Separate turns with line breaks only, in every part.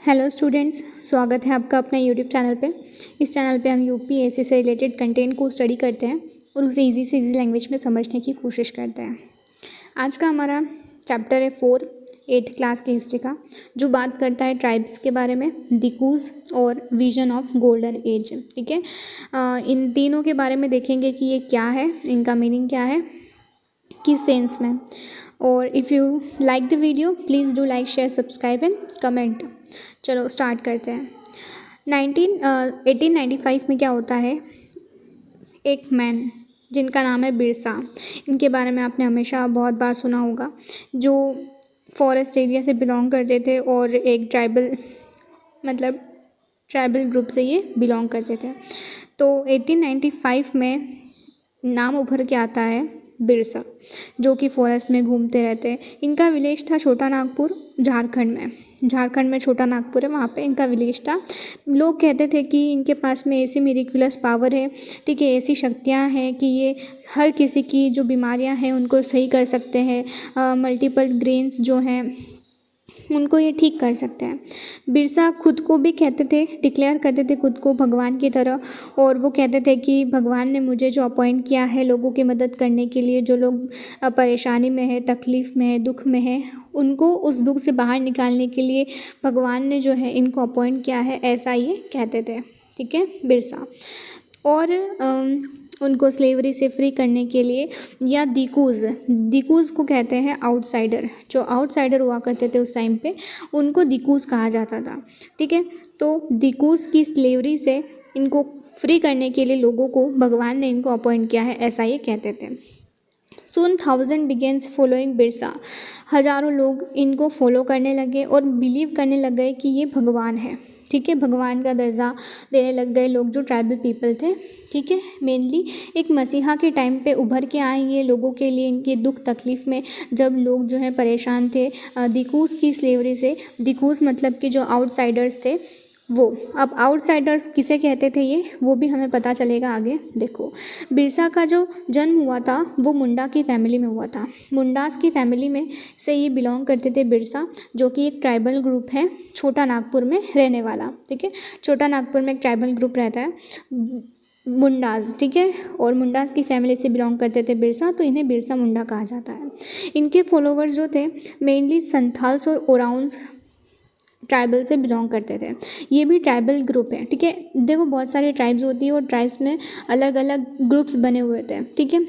Hello students, स्वागत है आपका अपने यूट्यूब चैनल पे। इस चैनल पे हम यूपीएससी से रिलेटेड कंटेंट को स्टडी करते हैं और उसे इजी से इजी लैंग्वेज में समझने की कोशिश करते हैं। आज का हमारा चैप्टर है 4 8th क्लास की हिस्ट्री का, जो बात करता है ट्राइब्स के बारे में, दिकूज और विजन ऑफ गोल्डन एज। ठीक है, इन तीनों के बारे में देखेंगे कि ये क्या है, इनका मीनिंग क्या है, किस सेंस में। और if you like the video please do like, share, subscribe and comment. चलो स्टार्ट करते हैं। 1895 में क्या होता है, एक मैन जिनका नाम है बिरसा, इनके बारे में आपने हमेशा बहुत बार सुना होगा, जो फॉरेस्ट एरिया से बिलोंग करते थे और एक ट्राइबल ग्रुप से ये बिलोंग करते थे। तो 1895 में नाम उभर के आता है बिरसा, जो कि फॉरेस्ट में घूमते रहते हैं। इनका विलेज था छोटा नागपुर, झारखंड में छोटा नागपुर है, वहाँ पे इनका विलेज था। लोग कहते थे कि इनके पास में ऐसी मिरेक्युलस पावर है, ठीक है, ऐसी शक्तियाँ हैं कि ये हर किसी की जो बीमारियाँ हैं उनको सही कर सकते हैं। मल्टीपल ग्रेन्स जो हैं उनको ये ठीक कर सकते हैं। बिरसा खुद को भी कहते थे, डिक्लेयर करते थे खुद को भगवान की तरह, और वो कहते थे कि भगवान ने मुझे जो अपॉइंट किया है लोगों की मदद करने के लिए, जो लोग परेशानी में है, तकलीफ़ में है, दुख में है, उनको उस दुख से बाहर निकालने के लिए भगवान ने जो है इनको अपॉइंट किया है, ऐसा ये कहते थे। ठीक है, बिरसा। और उनको स्लेवरी से फ्री करने के लिए, या दिकूज को कहते हैं आउटसाइडर, जो आउटसाइडर हुआ करते थे उस टाइम पे, उनको दिकूज कहा जाता था। ठीक है, तो दिकूज की स्लेवरी से इनको फ्री करने के लिए लोगों को भगवान ने इनको अपॉइंट किया है, ऐसा ये कहते थे। Soon thousand begins following Birsa, हज़ारों लोग इनको फॉलो करने लगे और बिलीव करने लग गए कि ये भगवान है। ठीक है, भगवान का दर्जा देने लग गए लोग, जो ट्राइबल पीपल थे। ठीक है, मेनली एक मसीहा के टाइम पे उभर के आए ये लोगों के लिए, इनके दुख तकलीफ़ में जब लोग जो है परेशान थे दिकूस की स्लेवरी से। दिकूस मतलब कि जो आउटसाइडर्स थे वो। अब आउटसाइडर्स किसे कहते थे ये, वो भी हमें पता चलेगा आगे। देखो, बिरसा का जो जन्म हुआ था वो मुंडा की फैमिली में हुआ था। मुंडास की फैमिली में से ये बिलोंग करते थे बिरसा, जो कि एक ट्राइबल ग्रुप है छोटा नागपुर में रहने वाला। ठीक है, छोटा नागपुर में एक ट्राइबल ग्रुप रहता है मुंडास। ठीक है, और मुंडास की फैमिली से बिलोंग करते थे बिरसा, तो इन्हें बिरसा मुंडा कहा जाता है। इनके फॉलोवर्स जो थे मेनली संथाल्स और ओराउंस ट्राइबल से बिलोंग करते थे। ये भी ट्राइबल ग्रुप है। ठीक है, देखो बहुत सारी ट्राइब्स होती है और ट्राइब्स में अलग अलग ग्रुप्स बने हुए थे। ठीक है,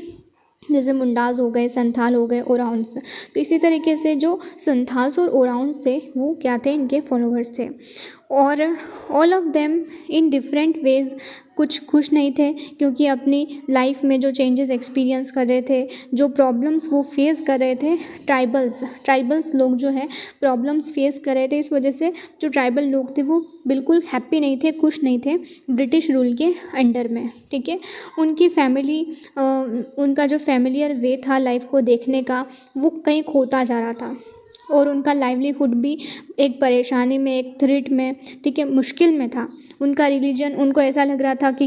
जैसे मुंडास हो गए, संथाल हो गए, ओराउंस। तो इसी तरीके से जो संथाल्स और ओराउंस थे वो क्या थे, इनके फॉलोवर्स थे। और all of them in different ways कुछ खुश नहीं थे, क्योंकि अपनी लाइफ में जो चेंजेस एक्सपीरियंस कर रहे थे, जो प्रॉब्लम्स वो फेस कर रहे थे, ट्राइबल्स लोग जो है प्रॉब्लम्स फेस कर रहे थे। इस वजह से जो ट्राइबल लोग थे वो बिल्कुल हैप्पी नहीं थे, खुश नहीं थे ब्रिटिश रूल के अंडर में। ठीक है, उनकी फैमिली, उनका जो फैमिलियर वे था लाइफ को देखने का, वो कहीं खोता जा रहा था, और उनका लाइवलीहुड भी एक परेशानी में, एक थ्रेट में, ठीक है, मुश्किल में था। उनका रिलीजन, उनको ऐसा लग रहा था कि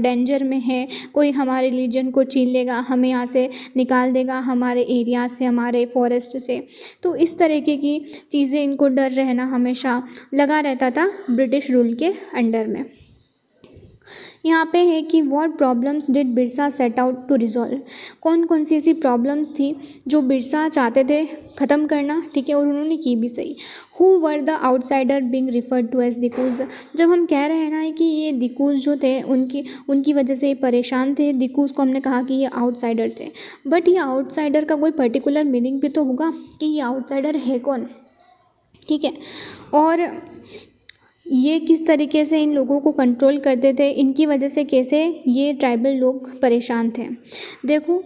डेंजर में है, कोई हमारे रिलीजन को छीन लेगा, हमें यहाँ से निकाल देगा, हमारे एरिया से, हमारे फॉरेस्ट से। तो इस तरीके की चीज़ें, इनको डर रहना हमेशा लगा रहता था ब्रिटिश रूल के अंडर में। यहाँ पे है कि what problems did Birsa set out to resolve, कौन कौन सी ऐसी प्रॉब्लम्स थी जो बिरसा चाहते थे ख़त्म करना। ठीक है, और उन्होंने की भी सही। Who were the outsider being referred to as dikus, जब हम कह रहे हैं ना कि ये दिकूज जो थे उनकी वजह से ये परेशान थे, दिकूज को हमने कहा कि ये आउटसाइडर थे। बट ये आउटसाइडर का कोई पर्टिकुलर मीनिंग भी तो होगा कि ये आउटसाइडर है कौन। ठीक है, और ये किस तरीके से इन लोगों को कंट्रोल करते थे, इनकी वजह से कैसे ये ट्राइबल लोग परेशान थे। देखो,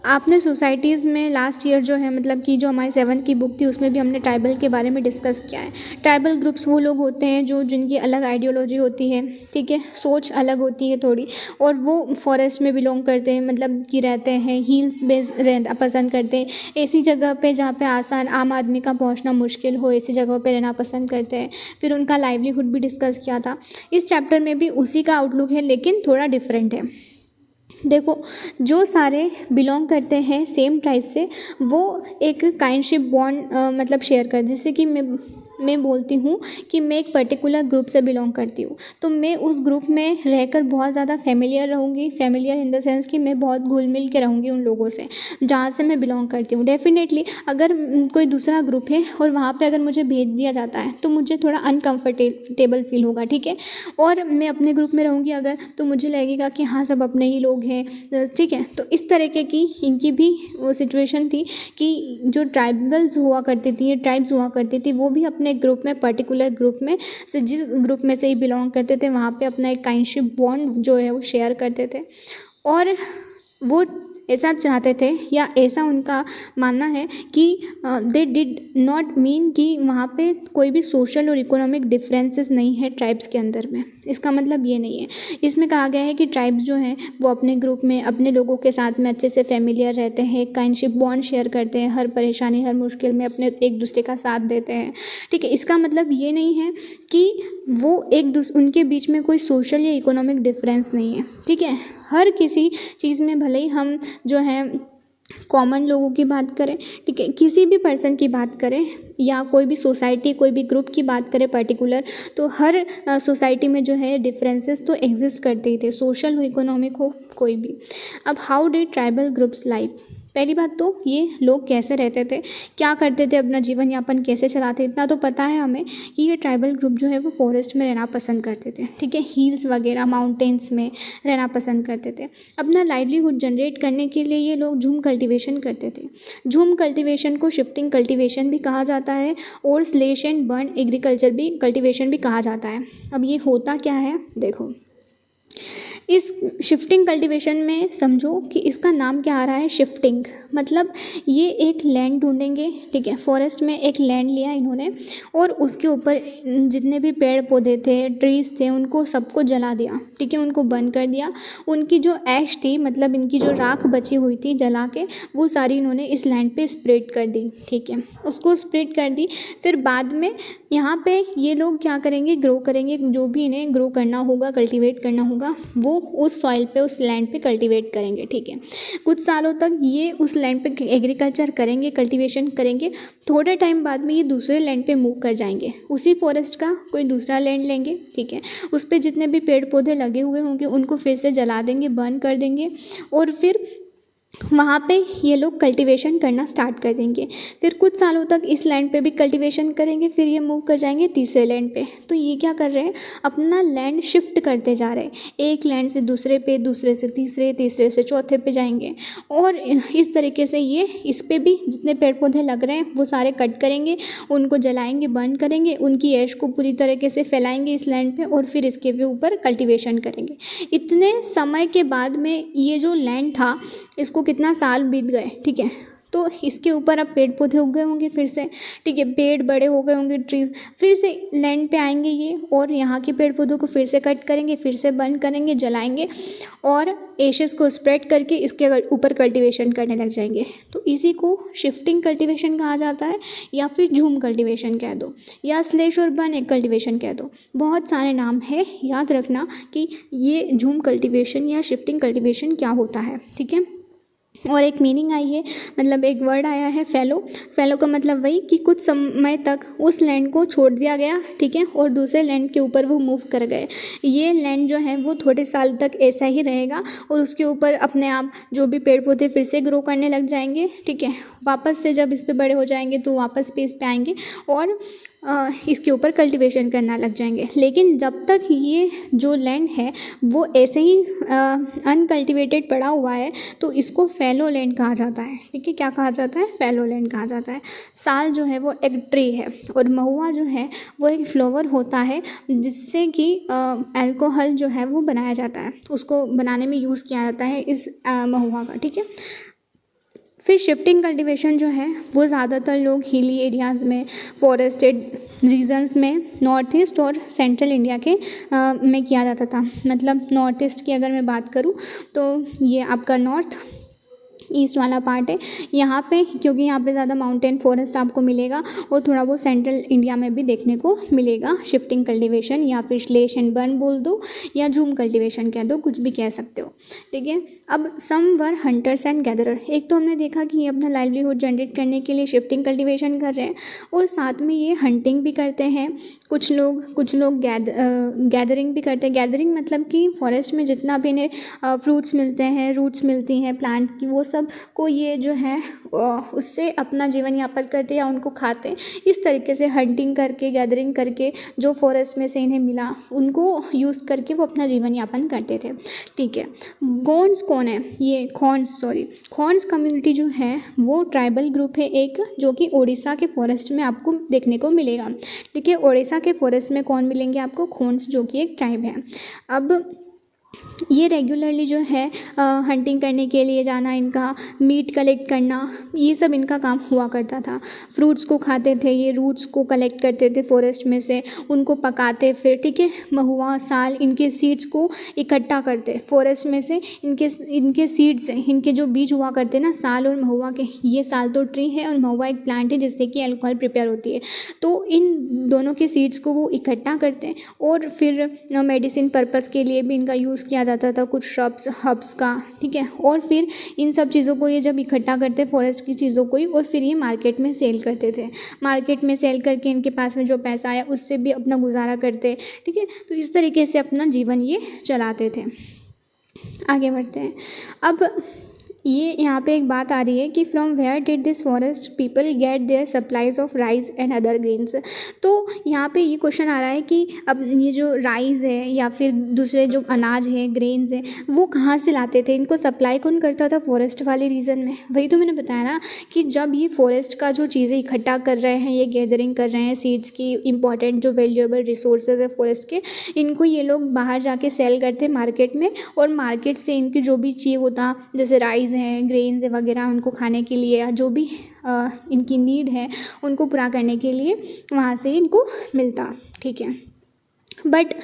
आपने सोसाइटीज़ में लास्ट ईयर जो है, मतलब कि जो हमारी 7th की बुक थी उसमें भी हमने ट्राइबल के बारे में डिस्कस किया है। ट्राइबल ग्रुप्स वो लोग होते हैं जो जिनकी अलग आइडियोलॉजी होती है, ठीक है, सोच अलग होती है थोड़ी, और वो फॉरेस्ट में बिलोंग करते हैं, मतलब कि रहते हैं, हील्स बेस रहना पसंद करते हैं, ऐसी जगह पे जहाँ पे आम आदमी का पहुँचना मुश्किल हो, ऐसी जगह पर रहना पसंद करते हैं। फिर उनका लाइवलीहुड भी डिस्कस किया था। इस चैप्टर में भी उसी का आउटलुक है, लेकिन थोड़ा डिफरेंट है। देखो, जो सारे बिलोंग करते हैं सेम ट्राइब से, वो एक काइंडशिप बॉन्ड मतलब शेयर कर, जैसे कि मैं बोलती हूँ कि मैं एक पर्टिकुलर ग्रुप से बिलोंग करती हूँ, तो मैं उस ग्रुप में रहकर बहुत ज़्यादा फेमिलियर रहूँगी। फेमिलियर इन द सेंस कि मैं बहुत घुल मिल के रहूँगी उन लोगों से जहाँ से मैं बिलोंग करती हूँ। डेफिनेटली अगर कोई दूसरा ग्रुप है और वहाँ पे अगर मुझे भेज दिया जाता है तो मुझे थोड़ा अनकंफर्टेबल फील होगा, ठीक है। और मैं अपने ग्रुप में रहूँगी अगर, तो मुझे लगेगा कि हाँ सब अपने ही लोग हैं, ठीक है। तो इस तरीके की इनकी भी वो सिचुएशन थी कि जो ट्राइबल्स हुआ करती थी, ट्राइब्स हुआ करती थी, वो भी अपने ग्रुप में, पर्टिकुलर ग्रुप में से, जिस ग्रुप में से ही बिलोंग करते थे, वहाँ पे अपना एक काइंडशिप बॉन्ड जो है वो शेयर करते थे। और वो ऐसा चाहते थे, या ऐसा उनका मानना है कि दे डिड नॉट मीन कि वहाँ पे कोई भी सोशल और इकोनॉमिक डिफरेंसेस नहीं है ट्राइब्स के अंदर में। इसका मतलब ये नहीं है। इसमें कहा गया है कि ट्राइब्स जो हैं वो अपने ग्रुप में अपने लोगों के साथ में अच्छे से फेमिलियर रहते हैं, काइंडशिप बॉन्ड शेयर करते हैं, हर परेशानी हर मुश्किल में अपने एक दूसरे का साथ देते हैं, ठीक है। इसका मतलब ये नहीं है कि वो उनके बीच में कोई सोशल या इकोनॉमिक डिफरेंस नहीं है, ठीक है। हर किसी चीज़ में भले ही हम जो हैं कॉमन लोगों की बात करें, ठीक है, किसी भी पर्सन की बात करें, या कोई भी सोसाइटी, कोई भी ग्रुप की बात करें पर्टिकुलर, तो हर सोसाइटी में जो है डिफरेंसेस तो एग्जिस्ट करते ही थे, सोशल हो इकोनॉमिक हो कोई भी। अब how did tribal groups life, पहली बात तो ये लोग कैसे रहते थे, क्या करते थे, अपना जीवन यापन कैसे चलाते, इतना तो पता है हमें कि ये ट्राइबल ग्रुप जो है वो फॉरेस्ट में रहना पसंद करते थे, ठीक है, हिल्स वगैरह माउंटेन्स में रहना पसंद करते थे। अपना लाइवलीहुड जनरेट करने के लिए ये लोग झूम कल्टीवेशन करते थे। झूम कल्टीवेशन को शिफ्टिंग कल्टीवेशन भी कहा जाता है, और स्लेश एंड बर्न एग्रीकल्चर भी कल्टीवेशन भी कहा जाता है। अब ये होता क्या है, देखो, इस शिफ्टिंग कल्टीवेशन में समझो कि इसका नाम क्या आ रहा है, शिफ्टिंग। मतलब ये एक लैंड ढूंढेंगे, ठीक है, फॉरेस्ट में एक लैंड लिया इन्होंने, और उसके ऊपर जितने भी पेड़ पौधे थे, ट्रीज थे, उनको सबको जला दिया, ठीक है, उनको बर्न कर दिया। उनकी जो ऐश थी, मतलब इनकी जो राख बची हुई थी जला के, वो सारी इन्होंने इस लैंड पे स्प्रेड कर दी, ठीक है, उसको स्प्रेड कर दी। फिर बाद में यहाँ पे ये लोग क्या करेंगे, ग्रो करेंगे, जो भी इन्हें ग्रो करना होगा, कल्टीवेट करना होगा, वो उस सॉइल पे, उस लैंड पे कल्टीवेट करेंगे, ठीक है। कुछ सालों तक ये उस लैंड पे एग्रीकल्चर करेंगे, कल्टीवेशन करेंगे। थोड़े टाइम बाद में ये दूसरे लैंड पे मूव कर जाएंगे, उसी फॉरेस्ट का कोई दूसरा लैंड लेंगे, ठीक है, उस पर जितने भी पेड़ पौधे लगे हुए होंगे उनको फिर से जला देंगे, बर्न कर देंगे, और फिर वहाँ पे ये लोग कल्टीवेशन करना स्टार्ट कर देंगे। फिर कुछ सालों तक इस लैंड पे भी कल्टीवेशन करेंगे, फिर ये मूव कर जाएंगे तीसरे लैंड पे। तो ये क्या कर रहे हैं, अपना लैंड शिफ्ट करते जा रहे हैं, एक लैंड से दूसरे पे, दूसरे से तीसरे, तीसरे से चौथे पे जाएंगे, और इस तरीके से ये इस पे भी जितने पेड़ पौधे लग रहे हैं वो सारे कट करेंगे, उनको जलाएंगे, बर्न करेंगे, उनकी ऐश को पूरी तरीके से फैलाएंगे इस लैंड पे, और फिर इसके भी ऊपर कल्टीवेशन करेंगे। इतने समय के बाद में ये जो लैंड था, इसको कितना साल बीत गए, ठीक है, तो इसके ऊपर अब पेड़ पौधे उग गए होंगे फिर से, ठीक है, पेड़ बड़े हो गए होंगे, ट्रीज, फिर से लैंड पे आएंगे ये, और यहाँ के पेड़ पौधों को फिर से कट करेंगे, फिर से बर्न करेंगे, जलाएंगे, और एशेस को स्प्रेड करके इसके ऊपर कल्टीवेशन करने लग जाएंगे। तो इसी को शिफ्टिंग कल्टीवेशन कहा जाता है, या फिर झूम कल्टीवेशन कह दो, या स्लेश और बर्न एक कल्टीवेशन कह दो, बहुत सारे नाम है, याद रखना कि ये झूम कल्टीवेशन या शिफ्टिंग कल्टीवेशन क्या होता है, ठीक है। और एक मीनिंग आई है, मतलब एक वर्ड आया है फैलो। फैलो का मतलब वही कि कुछ समय तक उस लैंड को छोड़ दिया गया, ठीक है, और दूसरे लैंड के ऊपर वो मूव कर गए। ये लैंड जो है वो थोड़े साल तक ऐसा ही रहेगा, और उसके ऊपर अपने आप जो भी पेड़ पौधे फिर से ग्रो करने लग जाएंगे, ठीक है, वापस से जब इस पे बड़े हो जाएंगे तो वापस पे इस पे आएंगे, और इसके ऊपर कल्टीवेशन करना लग जाएंगे। लेकिन जब तक ये जो लैंड है वो ऐसे ही अनकल्टिवेटेड पड़ा हुआ है, तो इसको फैलो लैंड कहा जाता है, ठीक है, क्या कहा जाता है, फैलो लैंड कहा जाता है। साल जो है वो एक ट्री है, और महुआ जो है वो एक फ्लावर होता है, जिससे कि अल्कोहल जो है वो बनाया जाता है, उसको बनाने में यूज़ किया जाता है इस महुआ का, ठीक है। फिर शिफ्टिंग कल्टीवेशन जो है वो ज़्यादातर लोग हिली एरियाज़ में, फॉरेस्टेड रीजन्स में, नॉर्थ ईस्ट और सेंट्रल इंडिया के में किया जाता था। मतलब नॉर्थ ईस्ट की अगर मैं बात करूँ तो ये आपका नॉर्थ ईस्ट वाला पार्ट है यहाँ पे, क्योंकि यहाँ पे ज़्यादा माउंटेन फॉरेस्ट आपको मिलेगा, और थोड़ा बहुत सेंट्रल इंडिया में भी देखने को मिलेगा शिफ्टिंग कल्टीवेशन, या फिर स्लेश एंड बर्न बोल दो, या झूम कल्टीवेशन कह दो, कुछ भी कह सकते हो, ठीक है। अब सम वर हंटर्स एंड गैदरर। एक तो हमने देखा कि ये अपना लाइवलीहुड जनरेट करने के लिए शिफ्टिंग कल्टीवेशन कर रहे हैं और साथ में ये हंटिंग भी करते हैं। कुछ लोग गैदरिंग भी करते हैं। गैदरिंग मतलब कि फॉरेस्ट में जितना भी इन्हें फ्रूट्स मिलते हैं, रूट्स मिलती हैं प्लांट्स की, वो सब को ये जो है उससे अपना जीवन यापन करते हैं या उनको खाते हैं। इस तरीके से हंटिंग करके, गैदरिंग करके जो फॉरेस्ट में से इन्हें मिला उनको यूज़ करके वो अपना जीवन यापन करते थे। ठीक है, गोंड्स कौन है? ये खोन्स कम्युनिटी जो है वो ट्राइबल ग्रुप है एक, जो कि उड़ीसा के फॉरेस्ट में आपको देखने को मिलेगा। ठीक है, उड़ीसा के फॉरेस्ट में कौन मिलेंगे आपको? खोन्स, जो कि एक ट्राइब है। अब ये रेगुलरली जो है हंटिंग करने के लिए जाना, इनका मीट कलेक्ट करना, ये सब इनका काम हुआ करता था। फ्रूट्स को खाते थे, ये रूट्स को कलेक्ट करते थे फॉरेस्ट में से, उनको पकाते फिर। ठीक है, महुआ, साल, इनके सीड्स को इकट्ठा करते फॉरेस्ट में से। इनके सीड्स, इनके जो बीज हुआ करते ना, साल और महुआ के, ये साल तो ट्री है और महुआ एक प्लांट है जिससे कि अल्कोहल प्रिपेयर होती है। तो इन दोनों के सीड्स को वो इकट्ठा करते हैं और फिर मेडिसिन पर्पज़ के लिए भी इनका यूज़ किया जाता था, कुछ हर्ब्स का। ठीक है, और फिर इन सब चीज़ों को ये जब इकट्ठा करते फॉरेस्ट की चीज़ों को ही, और फिर ये मार्केट में सेल करते थे। मार्केट में सेल करके इनके पास में जो पैसा आया उससे भी अपना गुजारा करते। ठीक है, तो इस तरीके से अपना जीवन ये चलाते थे। आगे बढ़ते हैं। अब ये यहाँ पे एक बात आ रही है कि from where did this forest people get their supplies of rice and other grains. तो यहाँ पे ये क्वेश्चन आ रहा है कि अब ये जो राइस है या फिर दूसरे जो अनाज है, ग्रेन्स है, वो कहाँ से लाते थे? इनको सप्लाई कौन करता था? फॉरेस्ट वाले रीजन में। वही तो मैंने बताया ना कि जब ये फॉरेस्ट का जो चीज़ें इकट्ठा कर रहे हैं, ये गैदरिंग कर रहे हैं सीड्स की, इंपॉर्टेंट जो वैल्यूएबल रिसोर्सेज है फॉरेस्ट के, इनको ये लोग बाहर जाके सेल करते मार्केट में, और मार्केट से इनकी जो भी चाहिए होता, जैसे राइस हैं, ग्रेन्स वगैरह, उनको खाने के लिए जो भी इनकी नीड है उनको पूरा करने के लिए वहाँ से इनको मिलता। ठीक है, बट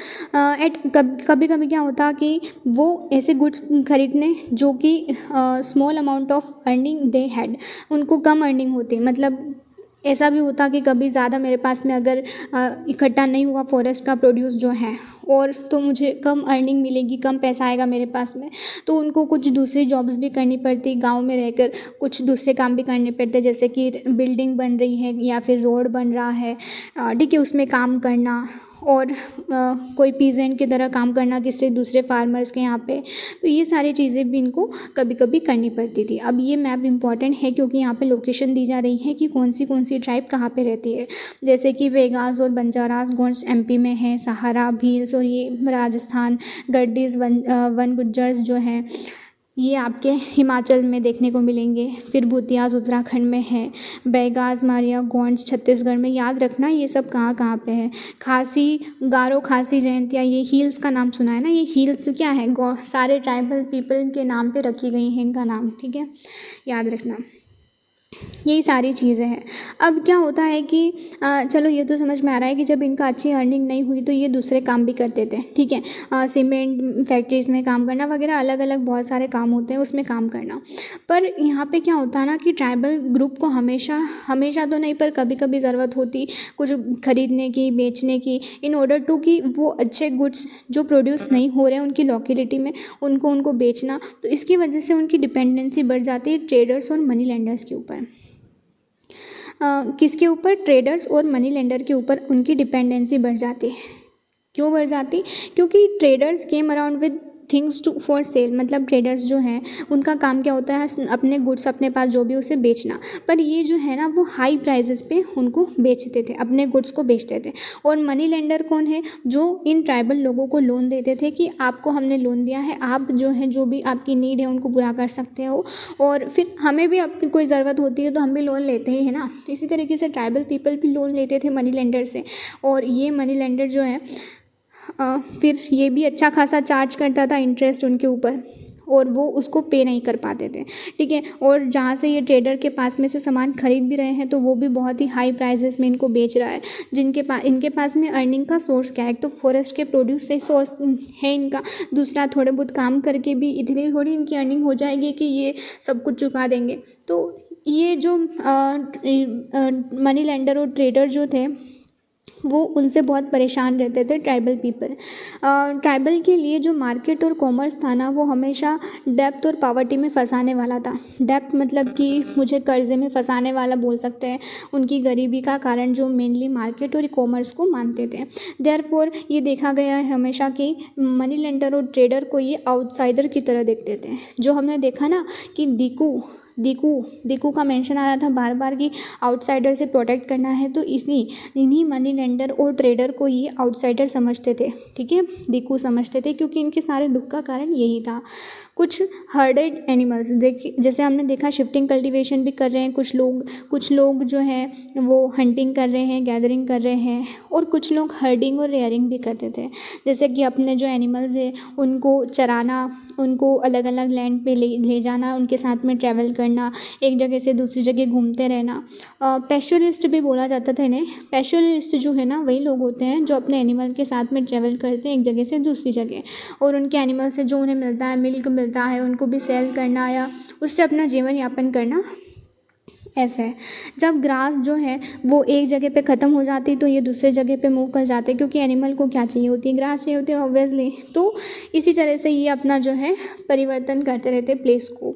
कभी कभी क्या होता कि वो ऐसे गुड्स खरीदने जो कि small amount of earning they had, उनको कम अर्निंग होती। मतलब ऐसा भी होता कि कभी ज़्यादा मेरे पास में अगर इकट्ठा नहीं हुआ फॉरेस्ट का प्रोड्यूस जो है, और तो मुझे कम अर्निंग मिलेगी, कम पैसा आएगा मेरे पास में, तो उनको कुछ दूसरी जॉब्स भी करनी पड़ती। गांव में रहकर कुछ दूसरे काम भी करने पड़ते, जैसे कि बिल्डिंग बन रही है या फिर रोड बन रहा है, ठीक है, उसमें काम करना, और कोई पीजेंट की तरह काम करना किसी दूसरे फार्मर्स के यहाँ पे। तो ये सारी चीज़ें भी इनको कभी कभी करनी पड़ती थी। अब ये मैप इंपॉर्टेंट है क्योंकि यहाँ पे लोकेशन दी जा रही है कि कौन सी ट्राइब कहाँ पे रहती है। जैसे कि वेगास और बंजारास गोंड्स एमपी में है, सहारा, भील्स और ये राजस्थान, गड्डीज, वन गुज्जर्स जो हैं ये आपके हिमाचल में देखने को मिलेंगे। फिर भूतियाज उत्तराखंड में है, बैगाज, मारिया, गोंड्स छत्तीसगढ़ में। याद रखना ये सब कहाँ कहाँ पे है। खासी, गारो, खासी, जयंतिया, ये हिल्स का नाम सुना है ना, ये हिल्स क्या है? सारे ट्राइबल पीपल के नाम पे रखी गई हैं इनका नाम। ठीक है, याद रखना, यही सारी चीज़ें हैं। अब क्या होता है कि चलो ये तो समझ में आ रहा है कि जब इनका अच्छी अर्निंग नहीं हुई तो ये दूसरे काम भी करते थे। ठीक है, सीमेंट फैक्ट्रीज़ में काम करना वगैरह, अलग अलग बहुत सारे काम होते हैं, उसमें काम करना। पर यहाँ पे क्या होता है ना कि ट्राइबल ग्रुप को हमेशा हमेशा तो नहीं, पर कभी कभी ज़रूरत होती कुछ खरीदने की, बेचने की, इन ऑर्डर टू कि वो अच्छे गुड्स जो प्रोड्यूस नहीं हो रहे हैं उनकी लोकेलिटी में, उनको बेचना। तो इसकी वजह से उनकी डिपेंडेंसी बढ़ जाती है ट्रेडर्स और मनी लेंडर्स के ऊपर। किसके ऊपर? ट्रेडर्स और मनी लेंडर के ऊपर उनकी डिपेंडेंसी बढ़ जाती है। क्यों बढ़ जाती? क्योंकि traders came around with things to for sale. मतलब ट्रेडर्स जो हैं उनका काम क्या होता है? अपने गुड्स, अपने पास जो भी उसे बेचना। पर ये जो है ना वो हाई प्राइजेस पे उनको बेचते थे, अपने गुड्स को बेचते थे। और मनी लेंडर कौन है? जो इन ट्राइबल लोगों को लोन देते थे कि आपको हमने लोन दिया है, आप जो है जो भी आपकी नीड है उनको पूरा कर सकते हो, और फिर हमें भी अपनी कोई ज़रूरत होती है तो हम भी लोन लेते ही है ना। इसी तरीके से ट्राइबल पीपल भी लोन लेते थे मनी लेंडर से, और ये मनी लेंडर जो है फिर ये भी अच्छा खासा चार्ज करता था इंटरेस्ट उनके ऊपर, और वो उसको पे नहीं कर पाते थे। ठीक है, और जहाँ से ये ट्रेडर के पास में से सामान खरीद भी रहे हैं तो वो भी बहुत ही हाई प्राइसेस में इनको बेच रहा है। इनके पास में अर्निंग का सोर्स क्या है? एक तो फॉरेस्ट के प्रोड्यूस से सोर्स है इनका, दूसरा थोड़े बहुत काम करके भी इतनी थोड़ी इनकी अर्निंग हो जाएगी कि ये सब कुछ चुका देंगे। तो ये जो मनी लेंडर और ट्रेडर जो थे वो उनसे बहुत परेशान रहते थे ट्राइबल पीपल। ट्राइबल के लिए जो मार्केट और कॉमर्स था ना, वो हमेशा डेब्ट और पॉवर्टी में फंसाने वाला था। डेब्ट मतलब कि मुझे कर्जे में फंसाने वाला बोल सकते हैं, उनकी गरीबी का कारण जो मेनली मार्केट और कॉमर्स को मानते थे। देयरफॉर ये देखा गया है हमेशा कि मनी लेंडर और ट्रेडर को ये आउटसाइडर की तरह देखते थे। जो हमने देखा ना कि दीकू का मेंशन आ रहा था बार बार कि आउटसाइडर से प्रोटेक्ट करना है, तो इन्हीं मनी लेंडर और ट्रेडर को ये आउटसाइडर समझते थे, ठीक है, दीकू समझते थे, क्योंकि इनके सारे दुख का कारण यही था। कुछ हर्डेड एनिमल्स देखिए, जैसे हमने देखा शिफ्टिंग कल्टीवेशन भी कर रहे हैं कुछ लोग जो हैं वो हंटिंग कर रहे हैं, गैदरिंग कर रहे हैं, और कुछ लोग हर्डिंग और रेयरिंग भी करते थे। जैसे कि अपने जो एनिमल्स है उनको चराना, उनको अलग अलग लैंड पे ले जाना, उनके साथ में ट्रैवल करना, एक जगह से दूसरी जगह घूमते रहना। पैस्चरिस्ट भी बोला जाता था इन्हें। पैस्चरिस्ट जो है ना, वही लोग होते हैं जो अपने एनिमल के साथ में ट्रैवल करते हैं एक जगह से दूसरी जगह, और उनके एनिमल से जो उन्हें मिलता है, मिल्क मिलता है, उनको भी सेल करना या उससे अपना जीवन यापन करना, ऐसा है। जब ग्रास जो है वो एक जगह पे ख़त्म हो जाती तो ये दूसरे जगह पे मूव कर जाते, क्योंकि एनिमल को क्या चाहिए होती है, ग्रास चाहिए होती है ऑब्वियसली। तो इसी तरह से ये अपना जो है परिवर्तन करते रहते प्लेस को।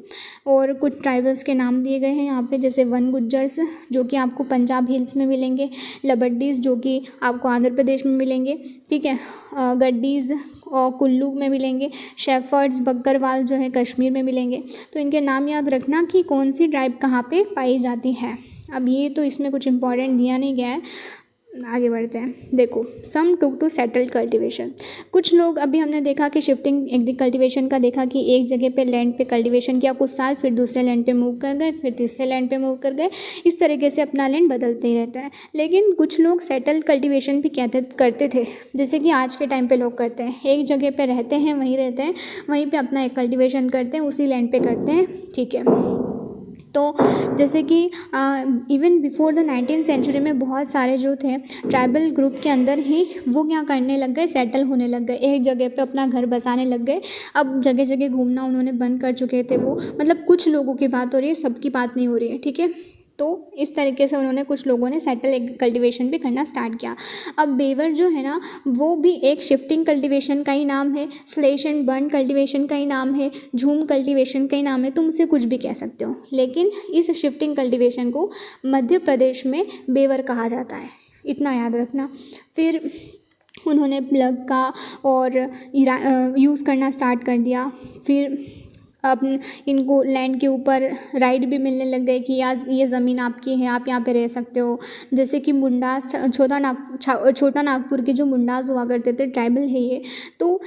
और कुछ ट्राइबल्स के नाम दिए गए हैं यहाँ पे, जैसे वन गुज्जर्स जो कि आपको पंजाब हिल्स में मिलेंगे, लबड्डीज़ जो कि आपको आंध्र प्रदेश में मिलेंगे, ठीक है, गड्डीज़ और कुल्लू में मिलेंगे, शेफर्ड्स बकरवाल जो है कश्मीर में मिलेंगे। तो इनके नाम याद रखना कि कौन सी ट्राइब कहाँ पे पाई जाती है। अब ये तो इसमें कुछ इंपॉर्टेंट दिया नहीं गया है, आगे बढ़ते हैं। देखो, सम टुक टू सेटल कल्टीवेशन। कुछ लोग, अभी हमने देखा कि शिफ्टिंग एग्री कल्टीवेशन का देखा कि एक जगह पे लैंड पे कल्टीवेशन किया कुछ साल, फिर दूसरे लैंड पे मूव कर गए, फिर तीसरे लैंड पे मूव कर गए, इस तरीके से अपना लैंड बदलते ही रहता है। लेकिन कुछ लोग सेटल कल्टीवेशन भी करते थे, जैसे कि आज के टाइम पे लोग करते हैं। एक जगह पे रहते हैं, वहीं रहते हैं, वहीं पे अपना एक कल्टीवेशन करते हैं, उसी लैंड पे करते हैं, ठीक है। तो जैसे कि even before the 19th century में बहुत सारे जो थे ट्राइबल ग्रुप के अंदर ही वो क्या करने लग गए, सेटल होने लग गए, एक जगह पे अपना घर बसाने लग गए। अब जगह जगह घूमना उन्होंने बंद कर चुके थे वो, मतलब कुछ लोगों की बात हो रही है, सबकी बात नहीं हो रही है, ठीक है। तो इस तरीके से उन्होंने, कुछ लोगों ने सेटल कल्टीवेशन भी करना स्टार्ट किया। अब बेवर जो है ना, वो भी एक शिफ्टिंग कल्टीवेशन का ही नाम है, स्लेश एंड बर्न कल्टीवेशन का ही नाम है, झूम कल्टीवेशन का ही नाम है, तुम उसे कुछ भी कह सकते हो। लेकिन इस शिफ्टिंग कल्टीवेशन को मध्य प्रदेश में बेवर कहा जाता है, इतना याद रखना। फिर उन्होंने प्लग का और यूज़ करना स्टार्ट कर दिया। फिर अब इनको लैंड के ऊपर राइट भी मिलने लग गए कि आज ये ज़मीन आपकी है, आप यहाँ पे रह सकते हो। जैसे कि मुंडास, छोटा नागपुर के जो मुंडास हुआ करते थे, ट्राइबल है ये, तो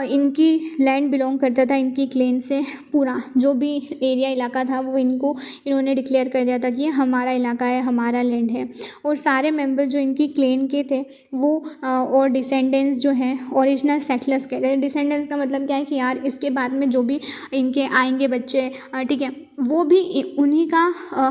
इनकी लैंड बिलोंग करता था इनकी क्लेन से। पूरा जो भी एरिया इलाका था वो इन्होंने डिक्लेयर कर दिया था कि ये हमारा इलाका है, हमारा लैंड है। और सारे मेंबर जो इनकी क्लेन के थे वो और डिसेंडेंट्स जो हैं, ओरिजिनल सेटलर्स कहते हैं। डिसेंडेंट्स का मतलब क्या है कि यार इसके बाद में जो भी इनके आएंगे बच्चे, ठीक है, वो भी उन्हीं का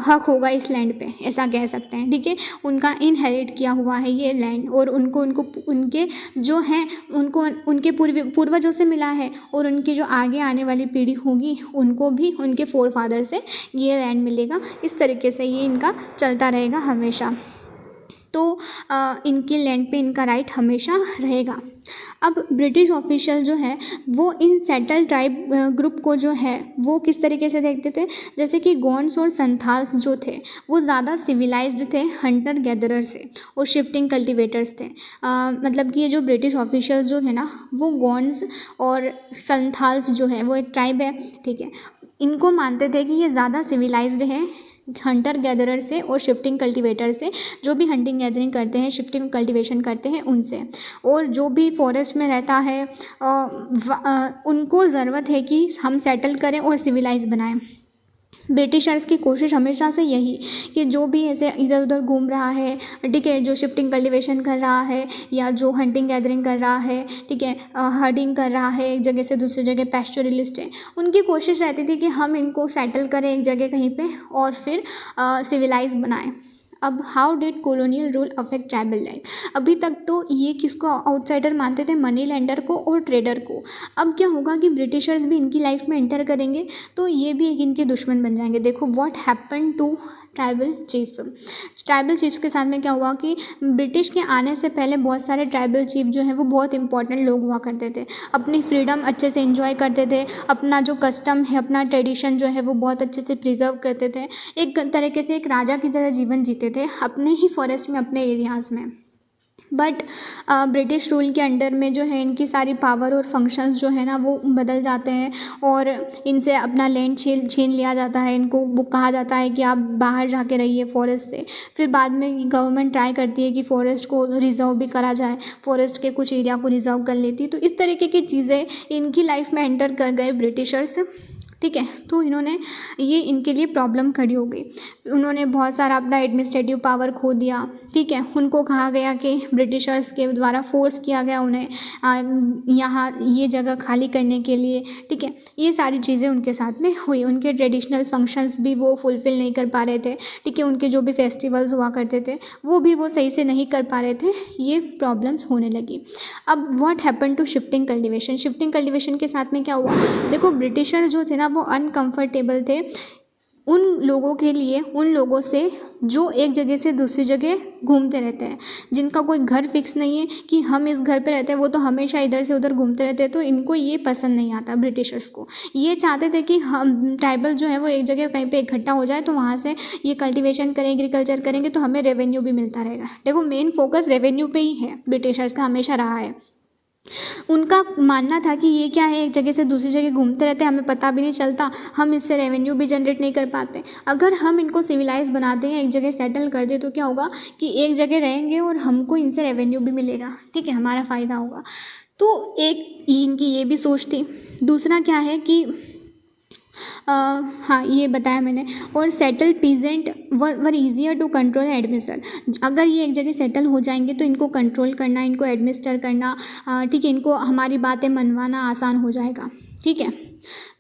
हक होगा इस लैंड पे, ऐसा कह सकते हैं, ठीक है। उनका इनहेरिट किया हुआ है ये लैंड, और उनको उनके जो हैं उनको उनके पूर्वजों से मिला है, और उनकी जो आगे आने वाली पीढ़ी होगी उनको भी उनके फोर फादर से ये लैंड मिलेगा। इस तरीके से ये इनका चलता रहेगा हमेशा। तो इनके लैंड पे इनका राइट हमेशा रहेगा। अब ब्रिटिश ऑफिशियल जो है वो इन सेटल ट्राइब ग्रुप को जो है वो किस तरीके से देखते थे, जैसे कि गोंड्स और संथाल्स जो थे वो ज़्यादा सिविलाइज्ड थे हंटर गैदरर से, और शिफ्टिंग कल्टीवेटर्स थे। मतलब कि ये जो ब्रिटिश ऑफिशियल्स जो थे ना, वो गोंड्स और संथाल्स जो है वो एक ट्राइब है, ठीक है, इनको मानते थे कि ये ज़्यादा सिविलाइज्ड है हंटर गैदरर से और शिफ्टिंग कल्टीवेटर से, जो भी हंटिंग गैदरिंग करते हैं, शिफ्टिंग कल्टीवेशन करते हैं उनसे। और जो भी फॉरेस्ट में रहता है उनको ज़रूरत है कि हम सेटल करें और सिविलाइज बनाएं। ब्रिटिशर्स की कोशिश हमेशा से यही कि जो भी ऐसे इधर उधर घूम रहा है, ठीक है, जो शिफ्टिंग कल्टीवेशन कर रहा है या जो हंटिंग गैदरिंग कर रहा है, ठीक है, हर्डिंग कर रहा है, एक जगह से दूसरी जगह पैस्चुरलिस्ट है, उनकी कोशिश रहती थी कि हम इनको सेटल करें एक जगह कहीं पे और फिर सिविलाइज बनाएं। अब how did colonial rule affect tribal life? अभी तक तो ये किसको आउटसाइडर मानते थे, मनी लेंडर को और ट्रेडर को। अब क्या होगा कि ब्रिटिशर्स भी इनकी लाइफ में एंटर करेंगे तो ये भी एक इनके दुश्मन बन जाएंगे। देखो what happen to tribal chiefs के साथ में क्या हुआ कि ब्रिटिश के आने से पहले बहुत सारे ट्राइबल चीफ जो है वो बहुत इंपॉर्टेंट लोग हुआ करते थे, अपनी फ्रीडम अच्छे से एंजॉय करते थे, अपना जो कस्टम है, अपना ट्रेडिशन जो है वो बहुत अच्छे से प्रिजर्व करते थे, एक तरीके से एक राजा की तरह जीवन जीते थे अपने ही फॉरेस्ट में, अपने एरियाज़ में। बट ब्रिटिश रूल के अंडर में जो है इनकी सारी पावर और फंक्शंस जो है ना वो बदल जाते हैं और इनसे अपना लैंड छीन लिया जाता है। इनको वो कहा जाता है कि आप बाहर जाके रहिए फॉरेस्ट से। फिर बाद में गवर्नमेंट ट्राई करती है कि फ़ॉरेस्ट को रिज़र्व भी करा जाए, फॉरेस्ट के कुछ एरिया को रिज़र्व कर लेती है। तो इस तरीके की चीज़ें इनकी लाइफ में एंटर कर गए ब्रिटिशर्स, ठीक है। तो इन्होंने ये इनके लिए प्रॉब्लम खड़ी हो गई। उन्होंने बहुत सारा अपना एडमिनिस्ट्रेटिव पावर खो दिया, ठीक है। उनको कहा गया कि ब्रिटिशर्स के द्वारा फोर्स किया गया उन्हें यहाँ ये जगह खाली करने के लिए, ठीक है। ये सारी चीज़ें उनके साथ में हुई। उनके ट्रेडिशनल फंक्शंस भी वो फुलफ़िल नहीं कर पा रहे थे, ठीक है। उनके जो भी फेस्टिवल्स हुआ करते थे वो भी वो सही से नहीं कर पा रहे थे। ये प्रॉब्लम्स होने लगी। अब what happen to shifting cultivation के साथ में क्या हुआ, देखो ब्रिटिशर जो थे ना वो अनकंफर्टेबल थे उन लोगों के लिए, उन लोगों से जो एक जगह से दूसरी जगह घूमते रहते हैं, जिनका कोई घर फिक्स नहीं है कि हम इस घर पे रहते हैं, वो तो हमेशा इधर से उधर घूमते रहते हैं। तो इनको ये पसंद नहीं आता ब्रिटिशर्स को। ये चाहते थे कि हम ट्राइबल जो है वो एक जगह कहीं पे इकट्ठा हो जाए, तो वहाँ से ये कल्टीवेशन करें, एग्रीकल्चर करेंगे तो हमें रेवेन्यू भी मिलता रहेगा। देखो मेन फोकस रेवेन्यू पे ही है, ब्रिटिशर्स का हमेशा रहा है। उनका मानना था कि ये क्या है, एक जगह से दूसरी जगह घूमते रहते हैं, हमें पता भी नहीं चलता, हम इससे रेवेन्यू भी जनरेट नहीं कर पाते। अगर हम इनको सिविलाइज बना दें, एक जगह सेटल कर दें, तो क्या होगा कि एक जगह रहेंगे और हमको इनसे रेवेन्यू भी मिलेगा, ठीक है, हमारा फ़ायदा होगा। तो एक इनकी ये भी सोच थी। दूसरा क्या है कि हाँ ये बताया मैंने। और settle peasant were easier to control administer. अगर ये एक जगह सेटल हो जाएंगे तो इनको कंट्रोल करना, इनको एडमिनिस्टर करना, ठीक है, इनको हमारी बातें मनवाना आसान हो जाएगा, ठीक है।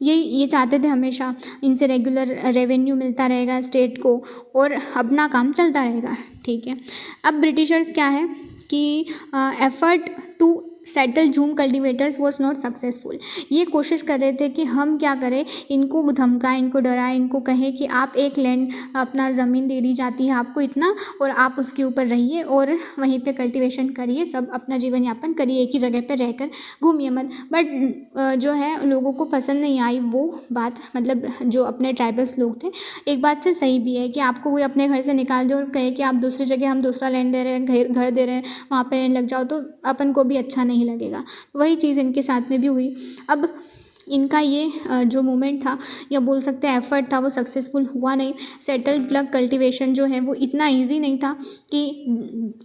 ये चाहते थे हमेशा, इनसे रेगुलर रेवेन्यू मिलता रहेगा स्टेट को और अपना काम चलता रहेगा, ठीक है। अब ब्रिटिशर्स क्या है कि effort to settle jhum cultivators was not successful. ये कोशिश कर रहे थे कि हम क्या करें, इनको धमकाएं, इनको डराएं, इनको कहें कि आप एक लैंड, अपना ज़मीन दे दी जाती है आपको इतना और आप उसके ऊपर रहिए और वहीं पे कल्टीवेशन करिए, सब अपना जीवन यापन करिए, एक ही जगह पे रहकर घूमिए मत। बट जो है लोगों को पसंद नहीं आई वो बात, मतलब जो अपने ट्राइबल्स लोग थे। एक बात से सही भी है कि आपको कोई अपने घर से निकाल दे और कहे कि आप दूसरी जगह, हम दूसरा लैंड दे रहे हैं, घर दे रहे हैं, वहाँ पर रहने लग जाओ, तो अपन को भी अच्छा नहीं लगेगा। वही चीज़ इनके साथ में भी हुई। अब इनका ये जो मूवमेंट था या बोल सकते हैं एफर्ट था, वो सक्सेसफुल हुआ नहीं। सेटल प्लग कल्टीवेशन जो है वो इतना इजी नहीं था कि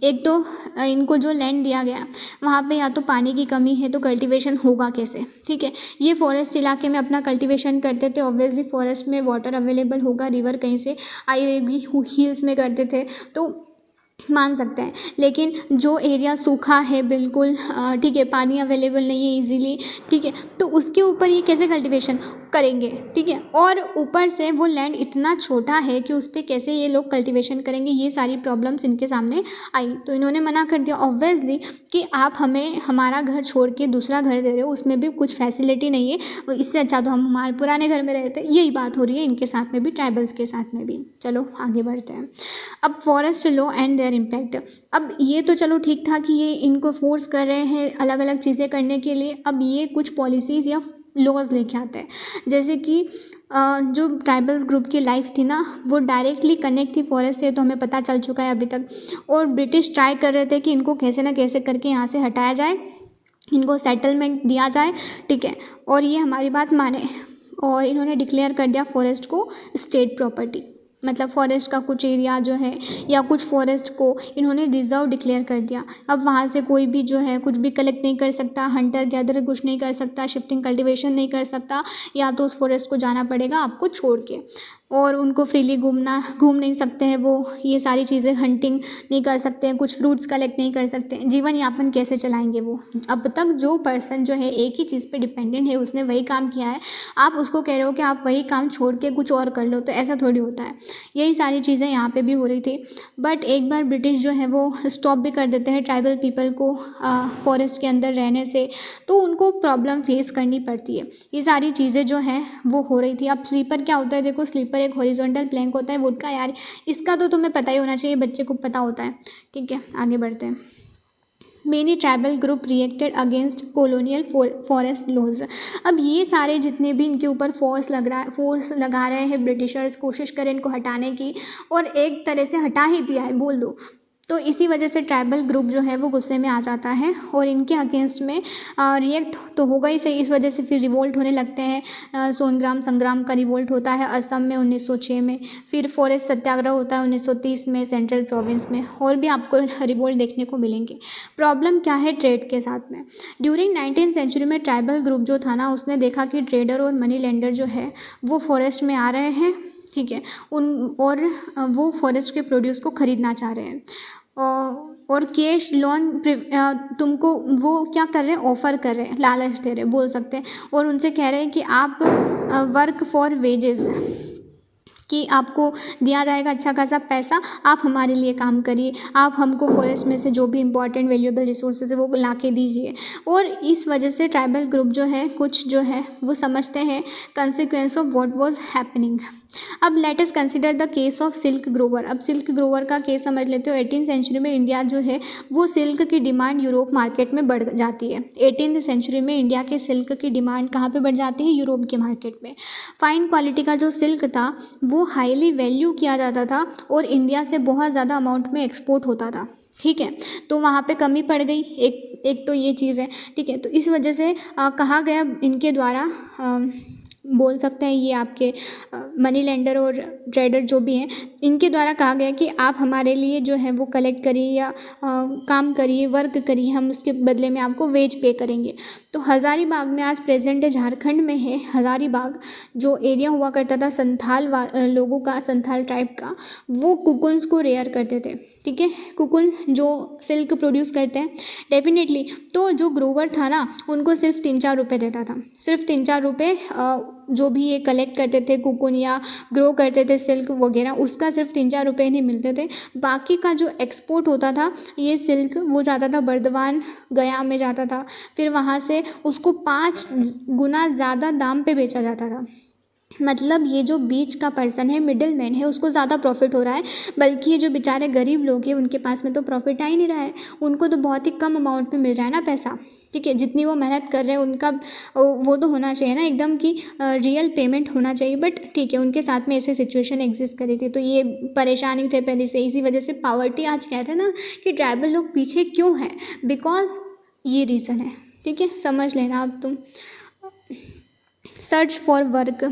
एक तो इनको जो लैंड दिया गया वहाँ पे या तो पानी की कमी है, तो कल्टीवेशन होगा कैसे, ठीक है। ये फॉरेस्ट इलाके में अपना कल्टीवेशन करते थे, ऑब्वियसली फॉरेस्ट में वाटर अवेलेबल होगा, रिवर कहीं से आई रहेगी, हिल्स में करते थे तो मान सकते हैं। लेकिन जो एरिया सूखा है बिल्कुल, ठीक है, पानी अवेलेबल नहीं है इजीली, ठीक है, तो उसके ऊपर ये कैसे कल्टीवेशन करेंगे, ठीक है। और ऊपर से वो लैंड इतना छोटा है कि उस पर कैसे ये लोग कल्टीवेशन करेंगे, ये सारी प्रॉब्लम्स इनके सामने आई। तो इन्होंने मना कर दिया ऑब्वियसली कि आप हमें हमारा घर छोड़ के दूसरा घर दे रहे हो, उसमें भी कुछ फैसिलिटी नहीं है, इससे अच्छा तो हम हमारे पुराने घर में रहते। यही बात हो रही है इनके साथ में भी, ट्राइबल्स के साथ में भी। चलो आगे बढ़ते हैं। अब forest law and there impact. अब ये तो चलो ठीक था कि ये इनको फोर्स कर रहे हैं अलग अलग चीज़ें करने के लिए। अब ये कुछ पॉलिसीज़ या लॉज लेके आते हैं, जैसे कि जो ट्राइबल्स ग्रुप की लाइफ थी ना वो डायरेक्टली कनेक्ट थी फॉरेस्ट से, तो हमें पता चल चुका है अभी तक। और ब्रिटिश ट्राई कर रहे थे कि इनको कैसे ना कैसे करके यहाँ से हटाया जाए, इनको सेटलमेंट दिया जाए, ठीक है, और ये हमारी बात माने। और इन्होंने डिक्लेयर कर दिया फॉरेस्ट को स्टेट प्रॉपर्टी, मतलब फॉरेस्ट का कुछ एरिया जो है या कुछ फॉरेस्ट को इन्होंने रिजर्व डिक्लेयर कर दिया। अब वहाँ से कोई भी जो है कुछ भी कलेक्ट नहीं कर सकता, हंटर गैदर कुछ नहीं कर सकता, शिफ्टिंग कल्टीवेशन नहीं कर सकता, या तो उस फॉरेस्ट को जाना पड़ेगा आपको छोड़ के। और उनको फ्रीली घूम नहीं सकते हैं वो, ये सारी चीज़ें, हंटिंग नहीं कर सकते हैं, कुछ फ्रूट्स कलेक्ट नहीं कर सकते हैं, जीवन यापन कैसे चलाएंगे वो। अब तक जो पर्सन जो है एक ही चीज़ पे डिपेंडेंट है, उसने वही काम किया है, आप उसको कह रहे हो कि आप वही काम छोड़ के कुछ और कर लो, तो ऐसा थोड़ी होता है। यही सारी चीज़ें यहाँ पे भी हो रही थी। बट एक बार ब्रिटिश जो है वो स्टॉप भी कर देते हैं ट्राइबल पीपल को फॉरेस्ट के अंदर रहने से, तो उनको प्रॉब्लम फेस करनी पड़ती है। ये सारी चीज़ें जो हैं वो हो रही थी। अब स्लीपर क्या होता है, देखो स्लीपर एक हॉरिजॉन्टल प्लैंक होता है वुड का। यार इसका तो तुम्हें पता ही होना चाहिए, बच्चे को पता होता है। ठीक है, आगे बढ़ते हैं। Many tribal group reacted against colonial forest laws. अब ये सारे जितने भी इनके ऊपर फोर्स लगा रहे हैं ब्रिटिशर्स, कोशिश करें इनको हटाने की, और एक तरह से हटा ही दिया है बोल दो। तो इसी वजह से ट्राइबल ग्रुप जो है वो गुस्से में आ जाता है और इनके अगेंस्ट में रिएक्ट तो होगा ही सही। इस वजह से फिर रिवोल्ट होने लगते हैं। सोनग्राम संग्राम का रिवोल्ट होता है असम में 1906 में। फिर फॉरेस्ट सत्याग्रह होता है 1930 में सेंट्रल प्रोविंस में। और भी आपको रिवोल्ट देखने को मिलेंगे। प्रॉब्लम क्या है ट्रेड के साथ में। ड्यूरिंग 19th सेंचुरी में ट्राइबल ग्रुप जो था ना, उसने देखा कि ट्रेडर और मनी लेंडर जो है वो फॉरेस्ट में आ रहे हैं। ठीक है, वो फॉरेस्ट के प्रोड्यूस को ख़रीदना चाह रहे हैं और कैश लोन तुमको वो क्या कर रहे हैं, ऑफ़र कर रहे हैं, लालच दे रहे हैं बोल सकते हैं। और उनसे कह रहे हैं कि आप वर्क फॉर वेजेस, कि आपको दिया जाएगा अच्छा खासा पैसा, आप हमारे लिए काम करिए, आप हमको फॉरेस्ट में से जो भी इंपॉर्टेंट वैल्यूएबल रिसोर्सेज है वो ला के दीजिए। और इस वजह से ट्राइबल ग्रुप जो है कुछ जो है वो समझते हैं consequence of what was happening. अब let us consider the case of silk grower. अब सिल्क ग्रोवर का केस समझ लेते हो। 18th सेंचुरी में इंडिया जो है वो सिल्क की डिमांड यूरोप मार्केट में बढ़ जाती है। 18th सेंचुरी में इंडिया के सिल्क की डिमांड कहाँ पे बढ़ जाती है, यूरोप के मार्केट में। फाइन क्वालिटी का जो सिल्क था वो हाईली वैल्यू किया जाता था और इंडिया से बहुत ज़्यादा अमाउंट में एक्सपोर्ट होता था। ठीक है, तो वहाँ पे कमी पड़ गई। एक तो ये चीज़ है। ठीक है, तो इस वजह से कहा गया इनके द्वारा, बोल सकते हैं ये आपके मनी लेंडर और ट्रेडर जो भी हैं, इनके द्वारा कहा गया कि आप हमारे लिए जो है वो कलेक्ट करिए या काम करिए, वर्क करिए, हम उसके बदले में आपको वेज पे करेंगे। तो हज़ारीबाग में, आज प्रेजेंट झारखंड में है हज़ारीबाग, जो एरिया हुआ करता था संथाल लोगों का, संथाल ट्राइब का, वो कुकुन्स को रेयर करते थे। ठीक है, कुकुन जो सिल्क प्रोड्यूस करते हैं डेफिनेटली। तो जो ग्रोवर था ना, उनको सिर्फ 3-4 रुपये देता था, सिर्फ 3-4 रुपये। जो भी ये कलेक्ट करते थे कुकुन या ग्रो करते थे सिल्क वगैरह, उसका सिर्फ 3-4 रुपये नहीं मिलते थे। बाकी का जो एक्सपोर्ट होता था ये सिल्क, वो जाता था बर्दवान, गया में जाता था। फिर वहाँ से उसको 5 गुना ज़्यादा दाम पे बेचा जाता था। मतलब ये जो बीच का पर्सन है, मिडिल मैन है, उसको ज़्यादा प्रॉफिट हो रहा है। बल्कि ये जो बेचारे गरीब लोग हैं उनके पास में तो प्रॉफिट आ ही नहीं रहा है, उनको तो बहुत ही कम अमाउंट में मिल रहा है ना पैसा। ठीक है, जितनी वो मेहनत कर रहे हैं उनका वो तो होना चाहिए ना एकदम कि रियल पेमेंट होना चाहिए। बट ठीक है, उनके साथ में ऐसे सिचुएशन एग्जिस्ट करी थी, तो ये परेशानी थे पहले से। इसी वजह से पावर्टी, आज कहते हैं ना कि ट्राइबल लोग पीछे क्यों हैं, बिकॉज ये रीज़न है। ठीक है, समझ लेना अब तुम। Search for work.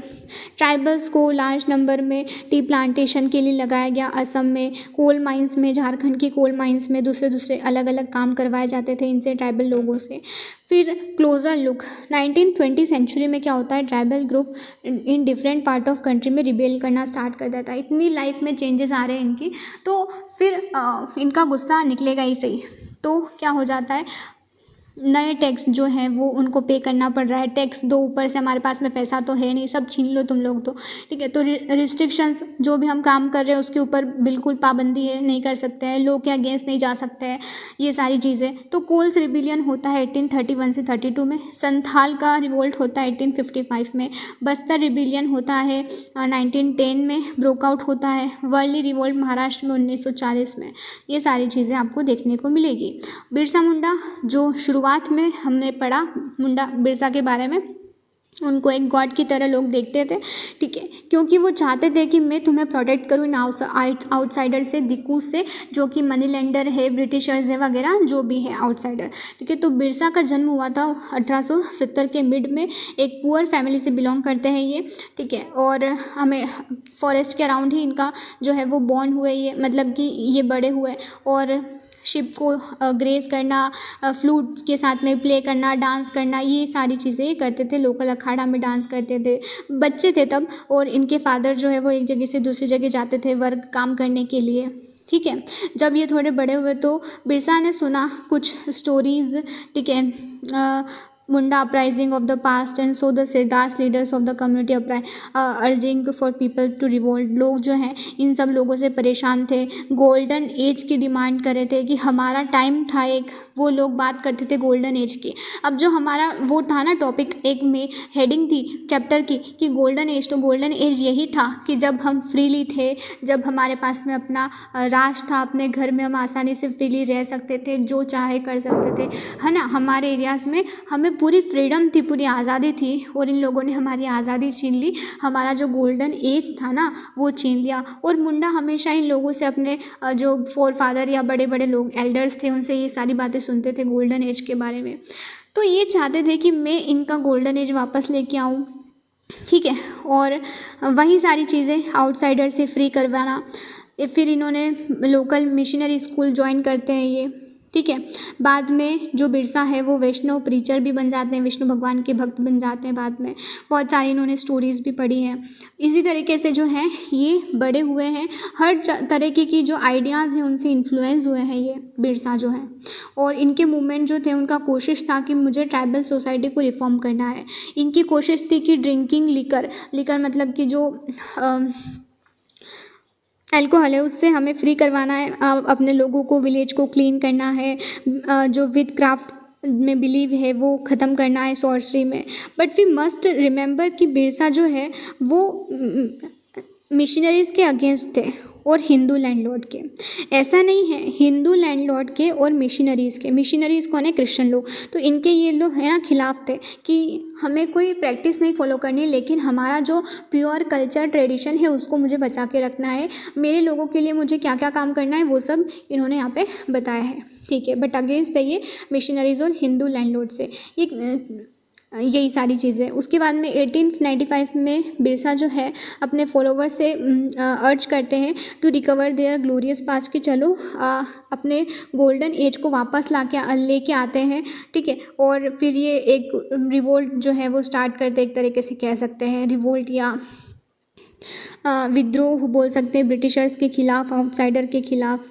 ट्राइबल्स को लार्ज नंबर में टी प्लांटेशन के लिए लगाया गया। असम में कोल माइंस में, झारखंड की कोल माइंस में दूसरे अलग अलग काम करवाए जाते थे इनसे, ट्राइबल लोगों से। फिर क्लोजर लुक। 19th-20 सेंचुरी में क्या होता है, tribal group in different part of country में रिबेल करना स्टार्ट कर देता है। इतनी लाइफ में चेंजेस आ रहे हैं इनकी, तो फिर इनका गुस्सा निकलेगा ही सही। तो क्या हो जाता है, नए टैक्स जो हैं वो उनको पे करना पड़ रहा है। टैक्स दो, ऊपर से हमारे पास में पैसा तो है नहीं, सब छीन लो तुम लोग तो। ठीक है, तो रिस्ट्रिक्शंस, जो भी हम काम कर रहे हैं उसके ऊपर बिल्कुल पाबंदी है, नहीं कर सकते हैं, लोग के अगेंस्ट नहीं जा सकते हैं, ये सारी चीज़ें। तो कोल्स रिबिलियन होता है 1831 से 32 में। संथाल का रिवोल्ट होता है 1855 में। बस्तर रिबिलियन होता है 1910 में, ब्रोकआउट होता है। वर्ली रिवोल्ट महाराष्ट्र में 1940 में। ये सारी चीज़ें आपको देखने को मिलेगी। बिरसा मुंडा, जो शुरुआत में हमने पढ़ा मुंडा बिरसा के बारे में, उनको एक गॉड की तरह लोग देखते थे। ठीक है, क्योंकि वो चाहते थे कि मैं तुम्हें प्रोटेक्ट करूँ इन आउटसाइडर से, दिक्कू से, जो कि मनी लेंडर है, ब्रिटिशर्स है वगैरह, जो भी है आउटसाइडर। ठीक है, तो बिरसा का जन्म हुआ था 1870 के मिड में। एक पुअर फैमिली से बिलोंग करते हैं ये। ठीक है, और हमें फॉरेस्ट के अराउंड ही इनका जो है वो बॉर्न हुए, ये मतलब कि ये बड़े हुए। और शिप को ग्रेस करना, फ्लूट के साथ में प्ले करना, डांस करना, ये सारी चीज़ें करते थे। लोकल अखाड़ा में डांस करते थे, बच्चे थे तब। और इनके फादर जो है वो एक जगह से दूसरी जगह जाते थे वर्क काम करने के लिए। ठीक है, जब ये थोड़े बड़े हुए तो बिरसा ने सुना कुछ स्टोरीज़। ठीक है, Munda uprising of the past and so the Sirdas leaders of the community urging for people to revolt। लोग जो हैं इन सब लोगों से परेशान थे, गोल्डन एज की डिमांड कर रहे थे कि हमारा टाइम था एक, वो लोग बात करते थे गोल्डन एज की। अब जो हमारा वो था ना टॉपिक एक में हेडिंग थी चैप्टर की कि गोल्डन एज, तो गोल्डन एज यही था कि जब हम फ्रीली थे, जब हमारे पास में अपना राज था, अपने घर में हम आसानी से फ्रीली रह सकते थे, जो चाहे कर सकते थे, है ना। हमारे एरियाज़ में हमें पूरी फ्रीडम थी, पूरी आज़ादी थी, और इन लोगों ने हमारी आज़ादी छीन ली, हमारा जो गोल्डन एज था ना वो छीन लिया। और मुंडा हमेशा इन लोगों से अपने जो फोर फादर या बड़े बड़े लोग एल्डर्स थे उनसे ये सारी बातें सुनते थे गोल्डन एज के बारे में। तो ये चाहते थे कि मैं इनका गोल्डन एज वापस लेके आऊँ, ठीक है, और वही सारी चीज़ें आउटसाइडर से फ्री करवाना। फिर इन्होंने लोकल मिशनरी स्कूल ज्वाइन करते हैं ये, ठीक है। बाद में जो बिरसा है वो वैष्णव प्रीचर भी बन जाते हैं, विष्णु भगवान के भक्त बन जाते हैं बाद में। बहुत सारी इन्होंने स्टोरीज़ भी पढ़ी हैं। इसी तरीके से जो है ये बड़े हुए हैं, हर तरीके की जो आइडियाज़ हैं उनसे इन्फ्लुएंस हुए हैं ये बिरसा जो हैं। और इनके मूवमेंट जो थे उनका कोशिश था कि मुझे ट्राइबल सोसाइटी को रिफॉर्म करना है। इनकी कोशिश थी कि ड्रिंकिंग लिकर मतलब कि जो अल्कोहल है उससे हमें फ्री करवाना है, अपने लोगों को, विलेज को क्लीन करना है, जो विद क्राफ्ट में बिलीव है वो ख़त्म करना है, सॉर्सरी में। बट वी मस्ट रिमेंबर कि बिरसा जो है वो मिशनरीज़ के अगेंस्ट थे और हिंदू लैंडलॉर्ड के। ऐसा नहीं है, हिंदू लैंडलॉर्ड के और मिशनरीज़ के। मिशनरीज़ कौन है? क्रिश्चियन लोग। तो इनके ये लोग है ना खिलाफ थे कि हमें कोई प्रैक्टिस नहीं फॉलो करनी, लेकिन हमारा जो प्योर कल्चर ट्रेडिशन है उसको मुझे बचा के रखना है। मेरे लोगों के लिए मुझे क्या क्या काम करना है वो सब इन्होंने यहाँ पे बताया है, ठीक है। बट अगेंस्ट है ये मिशनरीज़ और हिंदू लैंडलॉर्ड से, यही सारी चीज़ें। उसके बाद में 1895 में बिरसा जो है अपने फॉलोवर्स से अर्ज करते हैं to recover their glorious past, कि चलो अपने गोल्डन एज को वापस लेके आते हैं, ठीक है। और फिर ये एक रिवोल्ट जो है वो स्टार्ट करते, एक तरीके से कह सकते हैं रिवोल्ट या विद्रोह बोल सकते हैं ब्रिटिशर्स के खिलाफ, आउटसाइडर के खिलाफ।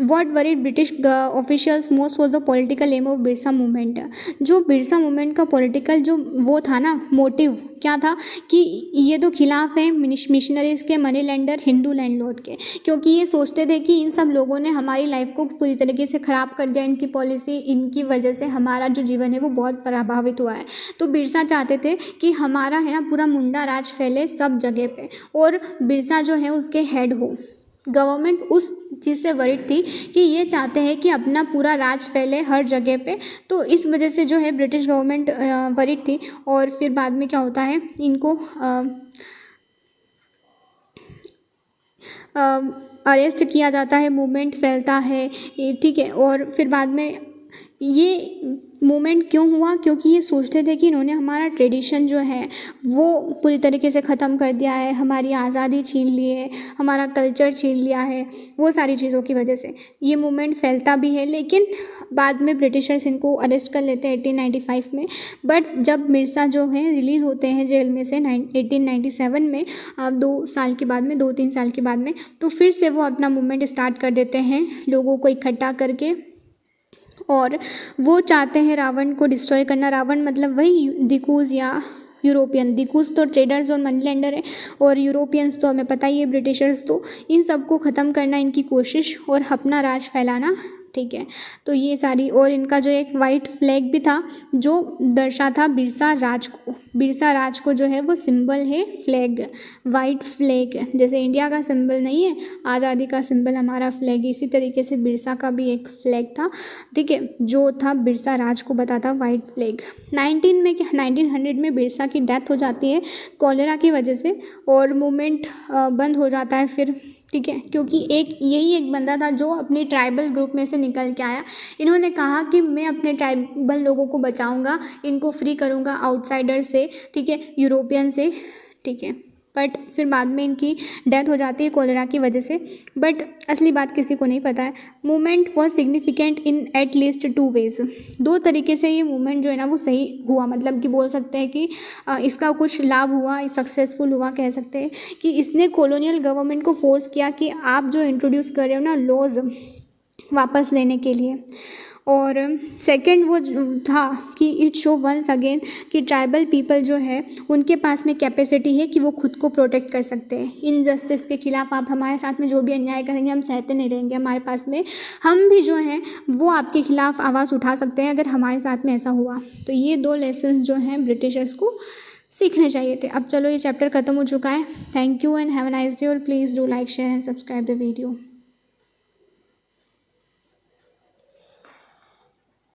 What worried British officials most was the political aim of Birsa movement. जो बिरसा मूवमेंट का पॉलिटिकल जो वो था ना मोटिव, क्या था कि ये तो खिलाफ है मिशनरीज़ के, मनी लैंडर, हिंदू लैंडलॉर्ड के, क्योंकि ये सोचते थे कि इन सब लोगों ने हमारी लाइफ को पूरी तरीके से ख़राब कर दिया, इनकी पॉलिसी, इनकी वजह से हमारा जो जीवन है वो बहुत प्रभावित हुआ है। तो बिरसा चाहते थे कि हमारा है ना पूरा मुंडा राज फैले सब जगह पे, और बिरसा जो है उसके हेड हो। गवर्नमेंट उस चीज़ से वरिड थी कि ये चाहते हैं कि अपना पूरा राज फैले हर जगह पे, तो इस वजह से जो है ब्रिटिश गवर्नमेंट वरिड थी। और फिर बाद में क्या होता है, इनको अरेस्ट किया जाता है, मूवमेंट फैलता है, ठीक है। और फिर बाद में ये मूवमेंट क्यों हुआ? क्योंकि ये सोचते थे कि इन्होंने हमारा ट्रेडिशन जो है वो पूरी तरीके से ख़त्म कर दिया है, हमारी आज़ादी छीन ली है, हमारा कल्चर छीन लिया है, वो सारी चीज़ों की वजह से ये मूवमेंट फैलता भी है। लेकिन बाद में ब्रिटिशर्स इनको अरेस्ट कर लेते हैं 1895 में। बट जब मिर्ज़ा जो हैं रिलीज़ होते हैं जेल में से 1897 में, 2 साल के बाद में, 2-3 साल के बाद में, तो फिर से वो अपना मूवमेंट स्टार्ट कर देते हैं लोगों को इकट्ठा करके, और वो चाहते हैं रावण को डिस्ट्रॉय करना। रावण मतलब वही दिकूज या यूरोपियन। दिकूज तो ट्रेडर्स और मनी लैंडर है, और यूरोपियंस तो हमें पता ही है ब्रिटिशर्स। तो इन सबको ख़त्म करना इनकी कोशिश और अपना राज फैलाना, ठीक है। तो ये सारी, और इनका जो एक वाइट फ्लैग भी था जो दर्शाता बिरसा राज को। बिरसा राज को जो है वो सिंबल है फ्लैग, वाइट फ्लैग, जैसे इंडिया का सिंबल नहीं है, आज़ादी का सिंबल हमारा फ्लैग। इसी तरीके से बिरसा का भी एक फ्लैग था, ठीक है, जो था बिरसा राज को बताता, वाइट फ्लैग। 1900 में बिरसा की डेथ हो जाती है कॉलेरा की वजह से, और मूवमेंट बंद हो जाता है फिर, ठीक है। क्योंकि यही एक बंदा था जो अपनी ट्राइबल ग्रुप में से निकल के आया। इन्होंने कहा कि मैं अपने ट्राइबल लोगों को बचाऊंगा, इनको फ्री करूंगा आउटसाइडर से, ठीक है, यूरोपियन से, ठीक है। बट फिर बाद में इनकी डेथ हो जाती है कोलेरा की वजह से। बट असली बात किसी को नहीं पता है। Movement was significant in at least 2 ways. 2 तरीके से ये मूवमेंट जो है ना वो सही हुआ, मतलब कि बोल सकते हैं कि इसका कुछ लाभ हुआ, सक्सेसफुल हुआ कह सकते हैं। कि इसने कॉलोनियल गवर्नमेंट को फोर्स किया कि आप जो इंट्रोड्यूस कर रहे हो ना लॉज, वापस लेने के लिए। और सेकंड वो था कि इट शो वंस अगेन कि ट्राइबल पीपल जो है उनके पास में कैपेसिटी है कि वो खुद को प्रोटेक्ट कर सकते हैं। इनजस्टिस के खिलाफ आप हमारे साथ में जो भी अन्याय करेंगे हम सहते नहीं रहेंगे, हमारे पास में हम भी जो हैं वो आपके खिलाफ आवाज़ उठा सकते हैं अगर हमारे साथ में ऐसा हुआ। तो ये 2 लेसन जो हैं ब्रिटिशर्स को सीखने चाहिए थे। अब चलो ये चैप्टर ख़त्म हो चुका है। Thank you and have a nice day और please do like share and subscribe the video.